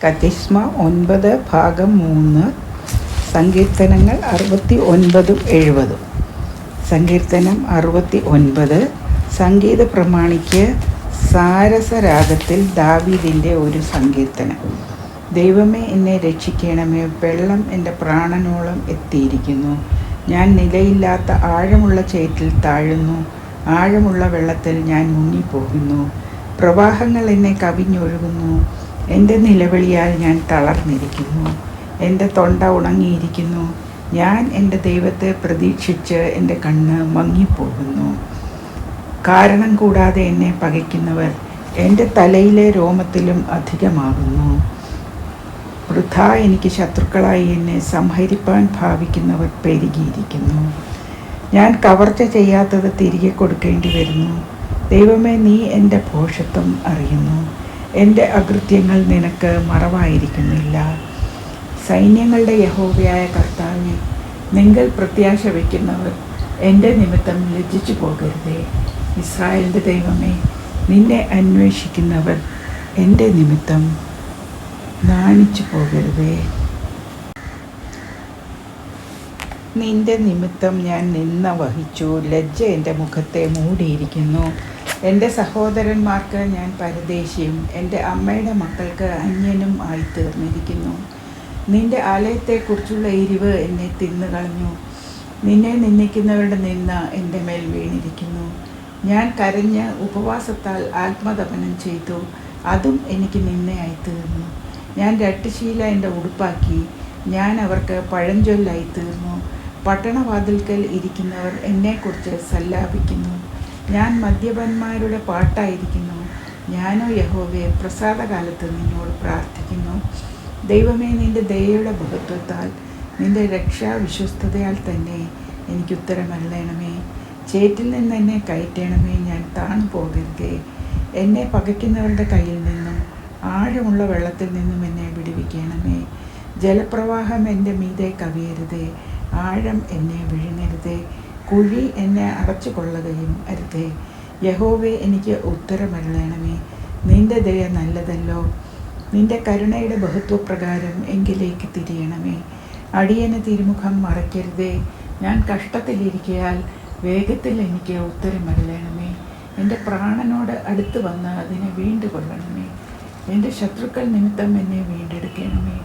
കത്തിസ്മ 9 ഭാഗം 3 സങ്കീർത്തനങ്ങൾ 69-70. സങ്കീർത്തനം 69 സംഗീത പ്രമാണിക്ക് സാരസരാഗത്തിൽ ദാവീദിൻ്റെ ഒരു സങ്കീർത്തനം. ദൈവമേ, എന്നെ രക്ഷിക്കണമേ, വെള്ളം എൻ്റെ പ്രാണനോളം എത്തിയിരിക്കുന്നു. ഞാൻ നിലയില്ലാത്ത ആഴമുള്ള ചേറ്റിൽ താഴുന്നു, ആഴമുള്ള വെള്ളത്തിൽ ഞാൻ മുങ്ങിപ്പോകുന്നു. പ്രവാഹങ്ങൾ എന്നെ കവിഞ്ഞൊഴുകുന്നു. എൻ്റെ നിലവിളിയാൽ ഞാൻ തളർന്നിരിക്കുന്നു, എൻ്റെ തൊണ്ട ഉണങ്ങിയിരിക്കുന്നു. ഞാൻ എൻ്റെ ദൈവത്തെ പ്രതീക്ഷിച്ച് എൻ്റെ കണ്ണ് മങ്ങിപ്പോകുന്നു. കാരണം കൂടാതെ എന്നെ പകയ്ക്കുന്നവർ എൻ്റെ തലയിലെ രോമത്തിലും അധികമാകുന്നു. വൃഥാ എനിക്ക് ശത്രുക്കളായി എന്നെ സംഹരിപ്പാൻ ഭാവിക്കുന്നവർ പെരുകിയിരിക്കുന്നു. ഞാൻ കവർച്ച ചെയ്യാത്തത് തിരികെ കൊടുക്കേണ്ടി വരുന്നു. ദൈവമേ, നീ എൻ്റെ ഭോഷത്വം അറിയുന്നു. എൻ്റെ അകൃത്യങ്ങൾ നിനക്ക് മറവായിരിക്കുന്നില്ല. സൈന്യങ്ങളുടെ യഹോവയായ കർത്താവേ, നിങ്ങൾ പ്രത്യാശ വയ്ക്കുന്നവർ എൻ്റെ നിമിത്തം ലജ്ജിച്ചു പോകരുതേ. ഇസ്രായേലിൻ്റെ ദൈവമേ, നിന്നെ അന്വേഷിക്കുന്നവർ എൻ്റെ നിമിത്തം നാണിച്ചു പോകരുതേ. നിന്റെ നിമിത്തം ഞാൻ നിന്ന വഹിച്ചു, ലജ്ജ എൻ്റെ മുഖത്തെ മൂടിയിരിക്കുന്നു. എൻ്റെ സഹോദരന്മാർക്ക് ഞാൻ പരദേശിയും എൻ്റെ അമ്മയുടെ മക്കൾക്ക് അന്യനും ആയിത്തീർന്നിരിക്കുന്നു. നിന്റെ ആലയത്തെക്കുറിച്ചുള്ള എരിവ് എന്നെ തിന്നുകളഞ്ഞു. നിന്നെ നിന്ദിക്കുന്നവരുടെ നിന്ന എൻ്റെ മേൽ വീണിരിക്കുന്നു. ഞാൻ കരഞ്ഞ് ഉപവാസത്താൽ ആത്മതപനം ചെയ്തു, അതും എനിക്ക് നിന്നയായിത്തീർന്നു. ഞാൻ രട്ടുശീല എൻ്റെ ഉടുപ്പാക്കി, ഞാൻ അവർക്ക് പഴഞ്ചൊല്ലായിത്തീർന്നു. പട്ടണവാതിൽക്കൽ ഇരിക്കുന്നവർ എന്നെക്കുറിച്ച് സല്ലാപിക്കുന്നു. ഞാൻ മദ്യപന്മാരുടെ പാട്ടായിരിക്കുന്നു. ഞാനോ യഹോവേ, പ്രസാദകാലത്ത് നിന്നോട് പ്രാർത്ഥിക്കുന്നു. ദൈവമേ, നിൻ്റെ ദയയുടെ ബഹുത്വത്താൽ നിൻ്റെ രക്ഷാ വിശ്വസ്തതയാൽ തന്നെ എനിക്ക് ഉത്തരമരുളണമേ. ചേറ്റിൽ നിന്ന് എന്നെ കയറ്റണമേ, ഞാൻ താണു പോകരുതേ. എന്നെ പകയ്ക്കുന്നവരുടെ കയ്യിൽ നിന്നും ആഴമുള്ള വെള്ളത്തിൽ നിന്നും എന്നെ വിടുവിക്കണമേ. ജലപ്രവാഹം എൻ്റെ മീതെ കവിയരുതേ, ആഴം എന്നെ വിഴുങ്ങരുതേ, കുഴി എന്നെ അടച്ചു കൊള്ളുകയും അരുതേ. യഹോവേ, എനിക്ക് ഉത്തരമരുളണമേ. നിന്റെ ദയ നല്ലതല്ലോ. നിന്റെ കരുണയുടെ ബഹുത്വപ്രകാരം എങ്കിലേക്ക് തിരിയണമേ. അടിയന് തിരുമുഖം മറയ്ക്കരുതേ. ഞാൻ കഷ്ടത്തിലിരിക്കയാൽ വേഗത്തിൽ എനിക്ക് ഉത്തരമരുളണമേ. എൻ്റെ പ്രാണനോട് അടുത്ത് വന്ന് അതിനെ വീണ്ടുകൊള്ളണമേ. എൻ്റെ ശത്രുക്കൾ നിമിത്തം എന്നെ വീണ്ടെടുക്കണമേ.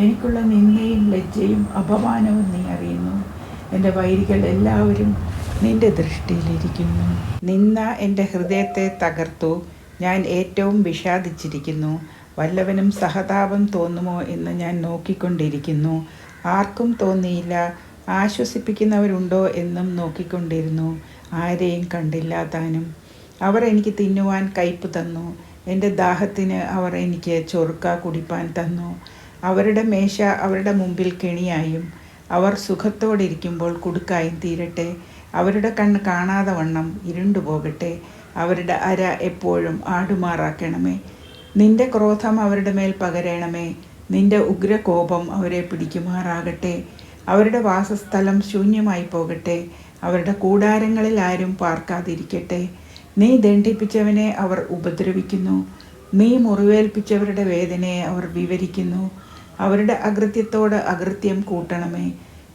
എനിക്കുള്ള നിന്ദയും ലജ്ജയും അപമാനവും നീ അറിയുന്നു. എൻ്റെ വൈരികൾ എല്ലാവരും നിൻ്റെ ദൃഷ്ടിയിലിരിക്കുന്നു. നിന്ന എൻ്റെ ഹൃദയത്തെ തകർത്തു. ഞാൻ ഏറ്റവും വിഷാദിച്ചിരിക്കുന്നു. വല്ലവനും സഹതാപം തോന്നുമോ എന്ന് ഞാൻ നോക്കിക്കൊണ്ടിരിക്കുന്നു. ആർക്കും തോന്നിയില്ല. ആശ്വസിപ്പിക്കുന്നവരുണ്ടോ എന്നും നോക്കിക്കൊണ്ടിരുന്നു. ആരെയും കണ്ടില്ല താനും. അവർ എനിക്ക് തിന്നുവാൻ കയ്പ് തന്നു. എൻ്റെ ദാഹത്തിന് അവർ എനിക്ക് ചൊറുക്ക കുടിപ്പാൻ തന്നു. അവരുടെ മേശ അവരുടെ മുമ്പിൽ കെണിയായും അവർ സുഖത്തോടിരിക്കുമ്പോൾ കുടുക്കായും തീരട്ടെ. അവരുടെ കണ്ണ് കാണാതെ വണ്ണം ഇരുണ്ടുപോകട്ടെ. അവരുടെ അര എപ്പോഴും ആടുമാറാക്കണമേ. നിന്റെ ക്രോധം അവരുടെ മേൽ പകരണമേ. നിന്റെ ഉഗ്രകോപം അവരെ പിടിക്കുമാറാകട്ടെ. അവരുടെ വാസസ്ഥലം ശൂന്യമായി പോകട്ടെ. അവരുടെ കൂടാരങ്ങളിൽ ആരും പാർക്കാതിരിക്കട്ടെ. നീ ദണ്ഡിപ്പിച്ചവനെ അവർ ഉപദ്രവിക്കുന്നു. നീ മുറിവേൽപ്പിച്ചവരുടെ വേദനയെ അവർ വിവരിക്കുന്നു. അവരുടെ അകൃത്യത്തോട് അകൃത്യം കൂട്ടണമേ.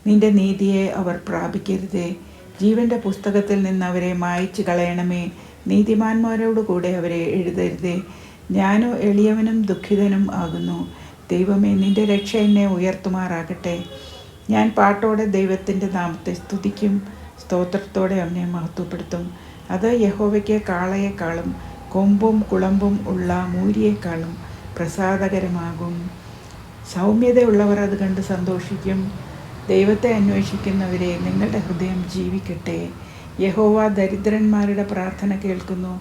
നിന്റെ നീതിയെ അവർ പ്രാപിക്കരുതേ. ജീവൻ്റെ പുസ്തകത്തിൽ നിന്ന് അവരെ മായ്ച്ചു കളയണമേ. നീതിമാന്മാരോട് കൂടെ അവരെ എഴുതരുതേ. ഞാനോ എളിയവനും ദുഃഖിതനും ആകുന്നു. ദൈവമേ, നിന്റെ രക്ഷ എന്നെ ഉയർത്തുമാറാകട്ടെ. ഞാൻ പാട്ടോടെ ദൈവത്തിൻ്റെ നാമത്തെ സ്തുതിക്കും. സ്തോത്രത്തോടെ അവനെ മഹത്വപ്പെടുത്തും. അത് യഹോവയ്ക്ക് കാളയെക്കാളും കൊമ്പും കുളമ്പും ഉള്ള മൂരിയേക്കാളും പ്രസാദകരമാകും. സൗമ്യതയുള്ളവർ അത് കണ്ട് സന്തോഷിക്കും. ദൈവത്തെ അന്വേഷിക്കുന്നവരെ, നിങ്ങളുടെ ഹൃദയം ജീവിക്കട്ടെ. യഹോവ ദരിദ്രന്മാരുടെ പ്രാർത്ഥന കേൾക്കുന്നു.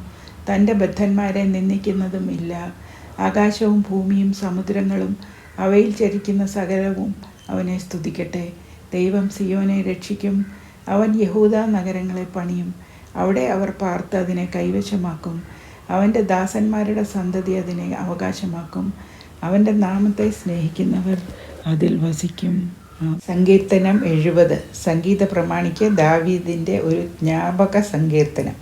തൻ്റെ ബദ്ധന്മാരെ നിന്ദിക്കുന്നതും ഇല്ല. ആകാശവും ഭൂമിയും സമുദ്രങ്ങളും അവയിൽ ചരിക്കുന്ന സകലവും അവനെ സ്തുതിക്കട്ടെ. ദൈവം സിയോനെ രക്ഷിക്കും. അവൻ യഹൂദ നഗരങ്ങളെ പണിയും. അവിടെ അവർ പാർത്ത് അതിനെ കൈവശമാക്കും. അവൻ്റെ ദാസന്മാരുടെ സന്തതി അതിനെ അവകാശമാക്കും. അവൻ്റെ നാമത്തെ സ്നേഹിക്കുന്നവർ അതിൽ വസിക്കും. സങ്കീർത്തനം 70 സംഗീത പ്രമാണിക്ക് ദാവീദിൻ്റെ ഒരു ജ്ഞാപക സങ്കീർത്തനം.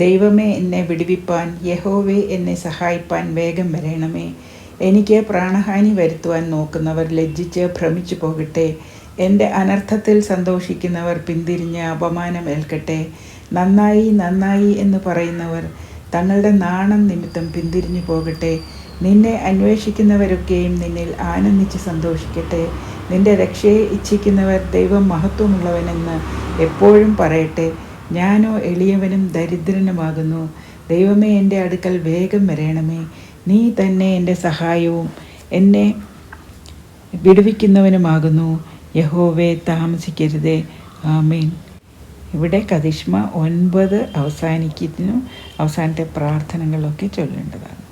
ദൈവമേ, എന്നെ വിടുവിപ്പാൻ, യഹോവേ, എന്നെ സഹായിപ്പാൻ വേഗം വരണമേ. എനിക്ക് പ്രാണഹാനി വരുത്തുവാൻ നോക്കുന്നവർ ലജ്ജിച്ച് ഭ്രമിച്ചു പോകട്ടെ. എൻ്റെ അനർത്ഥത്തിൽ സന്തോഷിക്കുന്നവർ പിന്തിരിഞ്ഞ് അപമാനം ഏൽക്കട്ടെ. നന്നായി നന്നായി എന്ന് പറയുന്നവർ തങ്ങളുടെ നാണം നിമിത്തം പിന്തിരിഞ്ഞു പോകട്ടെ. നിന്നെ അന്വേഷിക്കുന്നവരൊക്കെയും നിന്നിൽ ആനന്ദിച്ച് സന്തോഷിക്കട്ടെ. നിന്റെ രക്ഷയെ ഇച്ഛിക്കുന്നവർ ദൈവം മഹത്വമുള്ളവനെന്ന് എപ്പോഴും പറയട്ടെ. ഞാനോ എളിയവനും ദരിദ്രനുമാകുന്നു. ദൈവമേ, എൻ്റെ അടുക്കൽ വേഗം വരേണമേ. നീ തന്നെ എൻ്റെ സഹായവും എന്നെ വിടുവിക്കുന്നവനുമാകുന്നു. യഹോവേ, താമസിക്കരുതേ. ആമേൻ. ഇവിടെ കദിഷ്മ 9 അവസാനിക്കുന്നു. അവസാനത്തെ പ്രാർത്ഥനകളൊക്കെ ചൊല്ലേണ്ടതാണ്.